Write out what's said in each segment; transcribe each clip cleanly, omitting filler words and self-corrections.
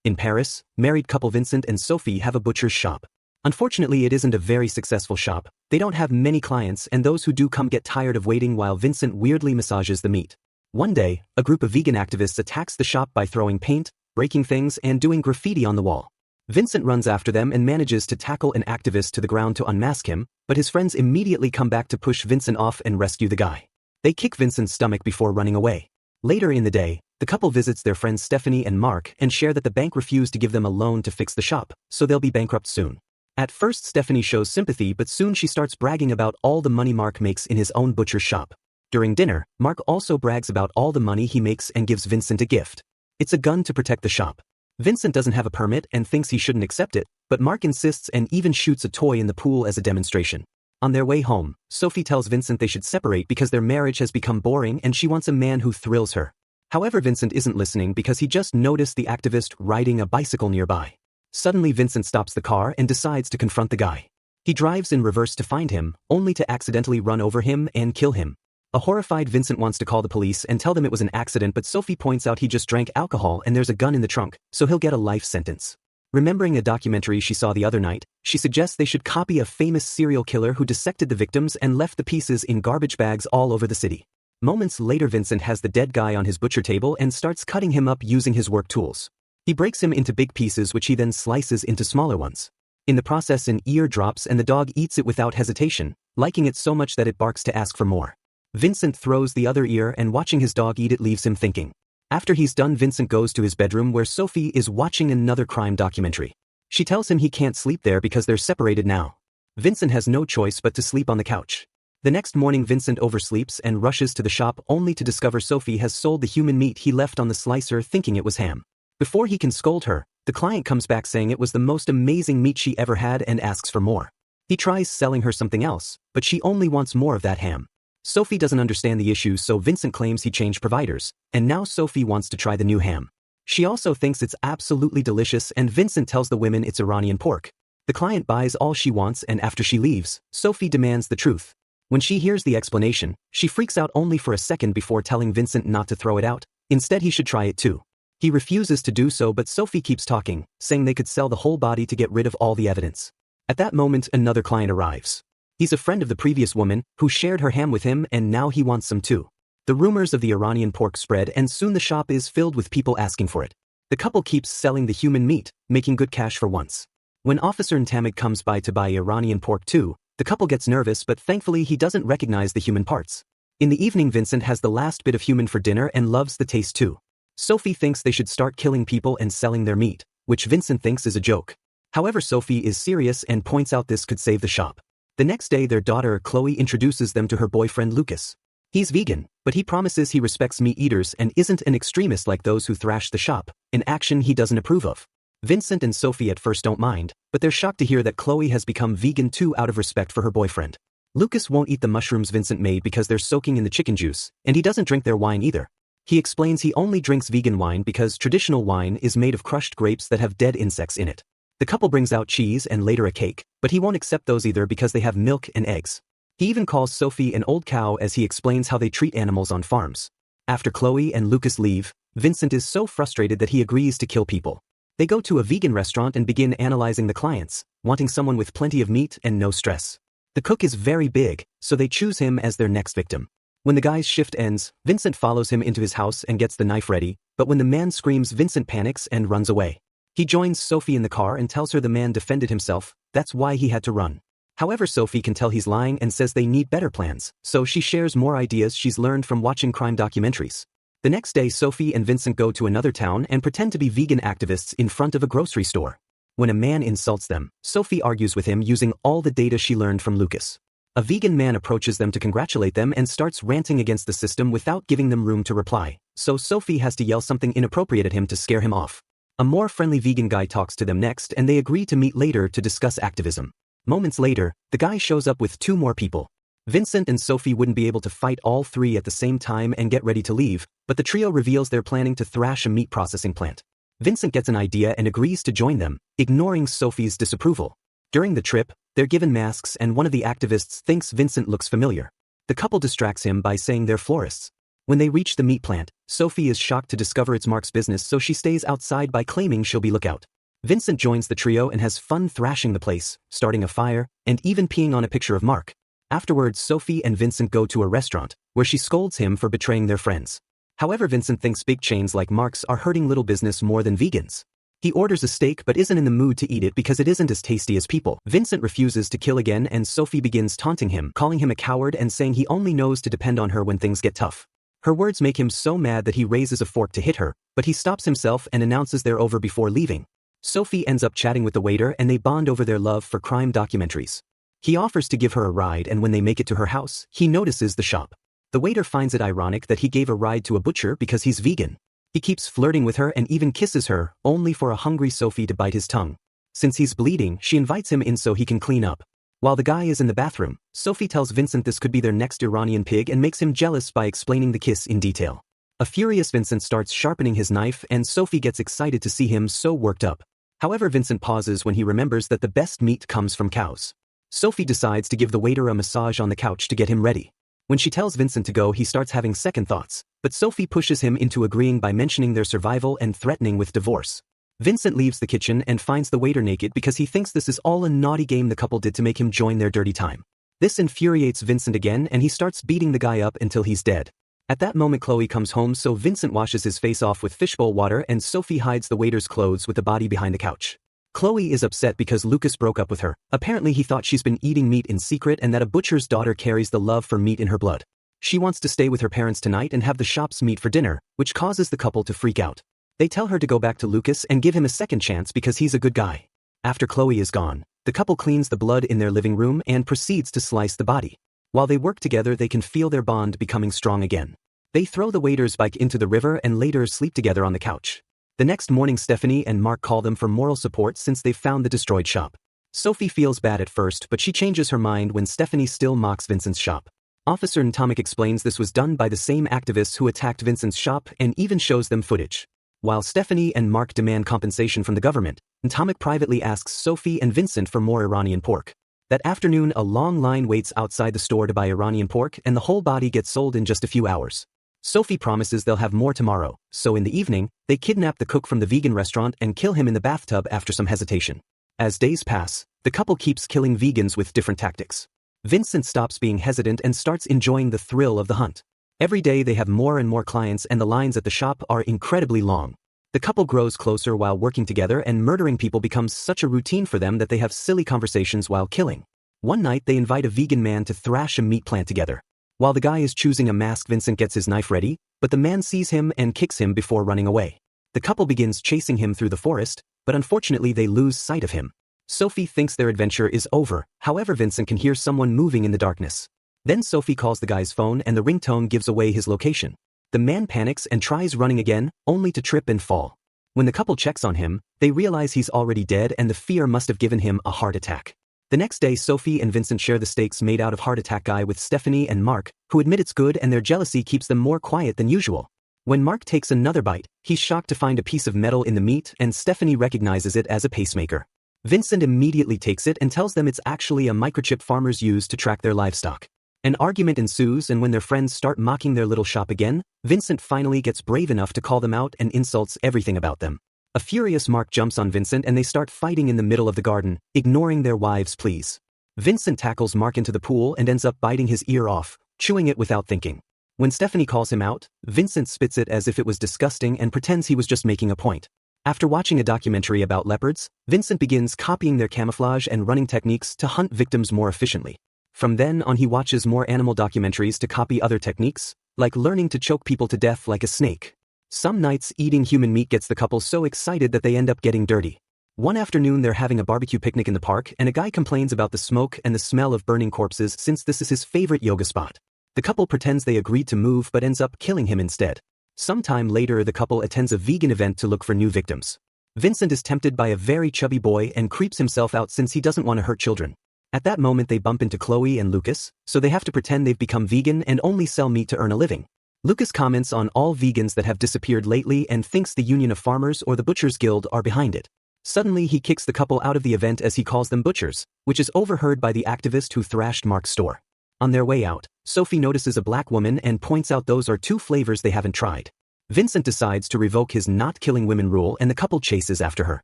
In Paris, married couple Vincent and Sophie have a butcher's shop. Unfortunately, it isn't a very successful shop. They don't have many clients, and those who do come get tired of waiting while Vincent weirdly massages the meat. One day, a group of vegan activists attacks the shop by throwing paint, breaking things, and doing graffiti on the wall. Vincent runs after them and manages to tackle an activist to the ground to unmask him, but his friends immediately come back to push Vincent off and rescue the guy. They kick Vincent's stomach before running away. Later in the day, the couple visits their friends Stephanie and Mark and share that the bank refused to give them a loan to fix the shop, so they'll be bankrupt soon. At first, Stephanie shows sympathy, but soon she starts bragging about all the money Mark makes in his own butcher's shop. During dinner, Mark also brags about all the money he makes and gives Vincent a gift. It's a gun to protect the shop. Vincent doesn't have a permit and thinks he shouldn't accept it, but Mark insists and even shoots a toy in the pool as a demonstration. On their way home, Sophie tells Vincent they should separate because their marriage has become boring and she wants a man who thrills her. However, Vincent isn't listening because he just noticed the activist riding a bicycle nearby. Suddenly, Vincent stops the car and decides to confront the guy. He drives in reverse to find him, only to accidentally run over him and kill him. A horrified Vincent wants to call the police and tell them it was an accident, but Sophie points out he just drank alcohol and there's a gun in the trunk, so he'll get a life sentence. Remembering a documentary she saw the other night, she suggests they should copy a famous serial killer who dissected the victims and left the pieces in garbage bags all over the city. Moments later, Vincent has the dead guy on his butcher table and starts cutting him up using his work tools. He breaks him into big pieces which he then slices into smaller ones. In the process, an ear drops and the dog eats it without hesitation, liking it so much that it barks to ask for more. Vincent throws the other ear, and watching his dog eat it leaves him thinking. After he's done, Vincent goes to his bedroom where Sophie is watching another crime documentary. She tells him he can't sleep there because they're separated now. Vincent has no choice but to sleep on the couch. The next morning, Vincent oversleeps and rushes to the shop only to discover Sophie has sold the human meat he left on the slicer, thinking it was ham. Before he can scold her, the client comes back saying it was the most amazing meat she ever had and asks for more. He tries selling her something else, but she only wants more of that ham. Sophie doesn't understand the issue, so Vincent claims he changed providers, and now Sophie wants to try the new ham. She also thinks it's absolutely delicious, and Vincent tells the women it's Iranian pork. The client buys all she wants, and after she leaves, Sophie demands the truth. When she hears the explanation, she freaks out only for a second before telling Vincent not to throw it out. Instead, he should try it too. He refuses to do so, but Sophie keeps talking, saying they could sell the whole body to get rid of all the evidence. At that moment, another client arrives. He's a friend of the previous woman, who shared her ham with him, and now he wants some too. The rumors of the Iranian pork spread, and soon the shop is filled with people asking for it. The couple keeps selling the human meat, making good cash for once. When Officer Ntamig comes by to buy Iranian pork too, the couple gets nervous, but thankfully he doesn't recognize the human parts. In the evening, Vincent has the last bit of human for dinner and loves the taste too. Sophie thinks they should start killing people and selling their meat, which Vincent thinks is a joke. However, Sophie is serious and points out this could save the shop. The next day, their daughter Chloe introduces them to her boyfriend Lucas. He's vegan, but he promises he respects meat eaters and isn't an extremist like those who thrash the shop, an action he doesn't approve of. Vincent and Sophie at first don't mind, but they're shocked to hear that Chloe has become vegan too out of respect for her boyfriend. Lucas won't eat the mushrooms Vincent made because they're soaking in the chicken juice, and he doesn't drink their wine either. He explains he only drinks vegan wine because traditional wine is made of crushed grapes that have dead insects in it. The couple brings out cheese and later a cake, but he won't accept those either because they have milk and eggs. He even calls Sophie an old cow as he explains how they treat animals on farms. After Chloe and Lucas leave, Vincent is so frustrated that he agrees to kill people. They go to a vegan restaurant and begin analyzing the clients, wanting someone with plenty of meat and no stress. The cook is very big, so they choose him as their next victim. When the guy's shift ends, Vincent follows him into his house and gets the knife ready, but when the man screams, Vincent panics and runs away. He joins Sophie in the car and tells her the man defended himself, that's why he had to run. However, Sophie can tell he's lying and says they need better plans, so she shares more ideas she's learned from watching crime documentaries. The next day, Sophie and Vincent go to another town and pretend to be vegan activists in front of a grocery store. When a man insults them, Sophie argues with him using all the data she learned from Lucas. A vegan man approaches them to congratulate them and starts ranting against the system without giving them room to reply, so Sophie has to yell something inappropriate at him to scare him off. A more friendly vegan guy talks to them next and they agree to meet later to discuss activism. Moments later, the guy shows up with 2 more people. Vincent and Sophie wouldn't be able to fight all 3 at the same time and get ready to leave, but the trio reveals they're planning to thrash a meat processing plant. Vincent gets an idea and agrees to join them, ignoring Sophie's disapproval. During the trip, they're given masks and one of the activists thinks Vincent looks familiar. The couple distracts him by saying they're florists. When they reach the meat plant, Sophie is shocked to discover it's Mark's business, so she stays outside by claiming she'll be lookout. Vincent joins the trio and has fun thrashing the place, starting a fire, and even peeing on a picture of Mark. Afterwards, Sophie and Vincent go to a restaurant, where she scolds him for betraying their friends. However, Vincent thinks big chains like Mark's are hurting little business more than vegans. He orders a steak but isn't in the mood to eat it because it isn't as tasty as people. Vincent refuses to kill again and Sophie begins taunting him, calling him a coward and saying he only knows to depend on her when things get tough. Her words make him so mad that he raises a fork to hit her, but he stops himself and announces they're over before leaving. Sophie ends up chatting with the waiter and they bond over their love for crime documentaries. He offers to give her a ride, and when they make it to her house, he notices the shop. The waiter finds it ironic that he gave a ride to a butcher because he's vegan. He keeps flirting with her and even kisses her, only for a hungry Sophie to bite his tongue. Since he's bleeding, she invites him in so he can clean up. While the guy is in the bathroom, Sophie tells Vincent this could be their next Iranian pig and makes him jealous by explaining the kiss in detail. A furious Vincent starts sharpening his knife and Sophie gets excited to see him so worked up. However, Vincent pauses when he remembers that the best meat comes from cows. Sophie decides to give the waiter a massage on the couch to get him ready. When she tells Vincent to go, he starts having second thoughts, but Sophie pushes him into agreeing by mentioning their survival and threatening with divorce. Vincent leaves the kitchen and finds the waiter naked because he thinks this is all a naughty game the couple did to make him join their dirty time. This infuriates Vincent again and he starts beating the guy up until he's dead. At that moment, Chloe comes home, so Vincent washes his face off with fishbowl water and Sophie hides the waiter's clothes with the body behind the couch. Chloe is upset because Lucas broke up with her. Apparently he thought she's been eating meat in secret and that a butcher's daughter carries the love for meat in her blood. She wants to stay with her parents tonight and have the shop's meat for dinner, which causes the couple to freak out. They tell her to go back to Lucas and give him a second chance because he's a good guy. After Chloe is gone, the couple cleans the blood in their living room and proceeds to slice the body. While they work together, they can feel their bond becoming strong again. They throw the waiter's bike into the river and later sleep together on the couch. The next morning, Stephanie and Mark call them for moral support since they've found the destroyed shop. Sophie feels bad at first, but she changes her mind when Stephanie still mocks Vincent's shop. Officer Natomic explains this was done by the same activists who attacked Vincent's shop and even shows them footage. While Stephanie and Mark demand compensation from the government, Natomic privately asks Sophie and Vincent for more Iranian pork. That afternoon, a long line waits outside the store to buy Iranian pork and the whole body gets sold in just a few hours. Sophie promises they'll have more tomorrow, so in the evening, they kidnap the cook from the vegan restaurant and kill him in the bathtub after some hesitation. As days pass, the couple keeps killing vegans with different tactics. Vincent stops being hesitant and starts enjoying the thrill of the hunt. Every day they have more and more clients and the lines at the shop are incredibly long. The couple grows closer while working together and murdering people becomes such a routine for them that they have silly conversations while killing. One night they invite a vegan man to thrash a meat plant together. While the guy is choosing a mask, Vincent gets his knife ready, but the man sees him and kicks him before running away. The couple begins chasing him through the forest, but unfortunately they lose sight of him. Sophie thinks their adventure is over, however Vincent can hear someone moving in the darkness. Then Sophie calls the guy's phone and the ringtone gives away his location. The man panics and tries running again, only to trip and fall. When the couple checks on him, they realize he's already dead and the fear must have given him a heart attack. The next day, Sophie and Vincent share the steaks made out of heart attack guy with Stephanie and Mark, who admit it's good and their jealousy keeps them more quiet than usual. When Mark takes another bite, he's shocked to find a piece of metal in the meat and Stephanie recognizes it as a pacemaker. Vincent immediately takes it and tells them it's actually a microchip farmers use to track their livestock. An argument ensues and when their friends start mocking their little shop again, Vincent finally gets brave enough to call them out and insults everything about them. A furious Mark jumps on Vincent and they start fighting in the middle of the garden, ignoring their wives' pleas. Vincent tackles Mark into the pool and ends up biting his ear off, chewing it without thinking. When Stephanie calls him out, Vincent spits it as if it was disgusting and pretends he was just making a point. After watching a documentary about leopards, Vincent begins copying their camouflage and running techniques to hunt victims more efficiently. From then on, he watches more animal documentaries to copy other techniques, like learning to choke people to death like a snake. Some nights, eating human meat gets the couple so excited that they end up getting dirty. One afternoon, they're having a barbecue picnic in the park and a guy complains about the smoke and the smell of burning corpses since this is his favorite yoga spot. The couple pretends they agreed to move but ends up killing him instead. Sometime later, the couple attends a vegan event to look for new victims. Vincent is tempted by a very chubby boy and creeps himself out since he doesn't want to hurt children. At that moment, they bump into Chloe and Lucas, so they have to pretend they've become vegan and only sell meat to earn a living. Lucas comments on all vegans that have disappeared lately and thinks the Union of Farmers or the Butchers Guild are behind it. Suddenly, he kicks the couple out of the event as he calls them butchers, which is overheard by the activist who thrashed Mark's store. On their way out, Sophie notices a black woman and points out those are 2 flavors they haven't tried. Vincent decides to revoke his not killing women rule and the couple chases after her.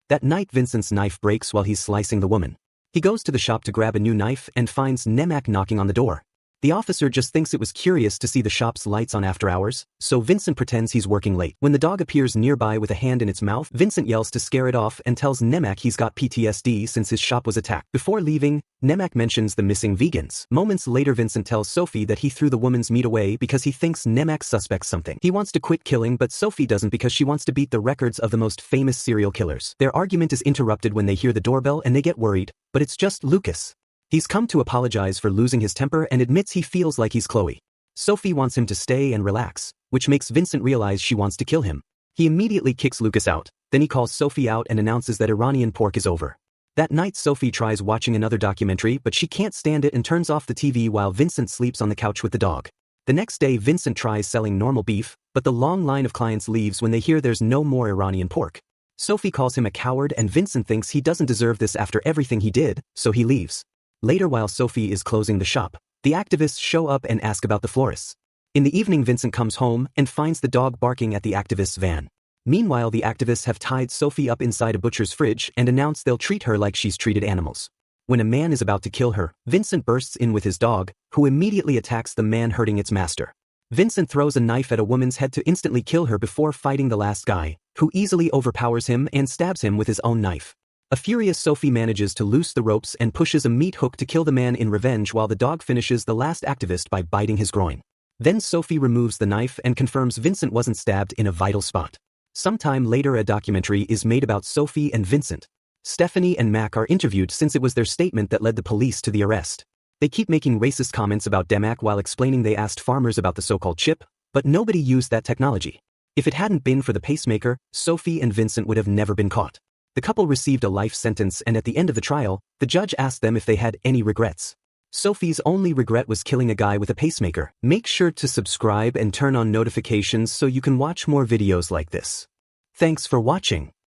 That night Vincent's knife breaks while he's slicing the woman. He goes to the shop to grab a new knife and finds Nemak knocking on the door. The officer just thinks it was curious to see the shop's lights on after hours, so Vincent pretends he's working late. When the dog appears nearby with a hand in its mouth, Vincent yells to scare it off and tells Nemak he's got PTSD since his shop was attacked. Before leaving, Nemak mentions the missing vegans. Moments later Vincent tells Sophie that he threw the woman's meat away because he thinks Nemak suspects something. He wants to quit killing, but Sophie doesn't because she wants to beat the records of the most famous serial killers. Their argument is interrupted when they hear the doorbell and they get worried, but it's just Lucas. He's come to apologize for losing his temper and admits he feels like he's Chloe. Sophie wants him to stay and relax, which makes Vincent realize she wants to kill him. He immediately kicks Lucas out, then he calls Sophie out and announces that Iranian pork is over. That night Sophie tries watching another documentary but she can't stand it and turns off the TV while Vincent sleeps on the couch with the dog. The next day Vincent tries selling normal beef, but the long line of clients leaves when they hear there's no more Iranian pork. Sophie calls him a coward and Vincent thinks he doesn't deserve this after everything he did, so he leaves. Later while Sophie is closing the shop, the activists show up and ask about the florists. In the evening Vincent comes home and finds the dog barking at the activists' van. Meanwhile the activists have tied Sophie up inside a butcher's fridge and announce they'll treat her like she's treated animals. When a man is about to kill her, Vincent bursts in with his dog, who immediately attacks the man hurting its master. Vincent throws a knife at a woman's head to instantly kill her before fighting the last guy, who easily overpowers him and stabs him with his own knife. A furious Sophie manages to loose the ropes and pushes a meat hook to kill the man in revenge while the dog finishes the last activist by biting his groin. Then Sophie removes the knife and confirms Vincent wasn't stabbed in a vital spot. Sometime later a documentary is made about Sophie and Vincent. Stephanie and Mac are interviewed since it was their statement that led the police to the arrest. They keep making racist comments about Demak while explaining they asked farmers about the so-called chip, but nobody used that technology. If it hadn't been for the pacemaker, Sophie and Vincent would have never been caught. The couple received a life sentence and at the end of the trial, the judge asked them if they had any regrets. Sophie's only regret was killing a guy with a pacemaker. Make sure to subscribe and turn on notifications so you can watch more videos like this. Thanks for watching.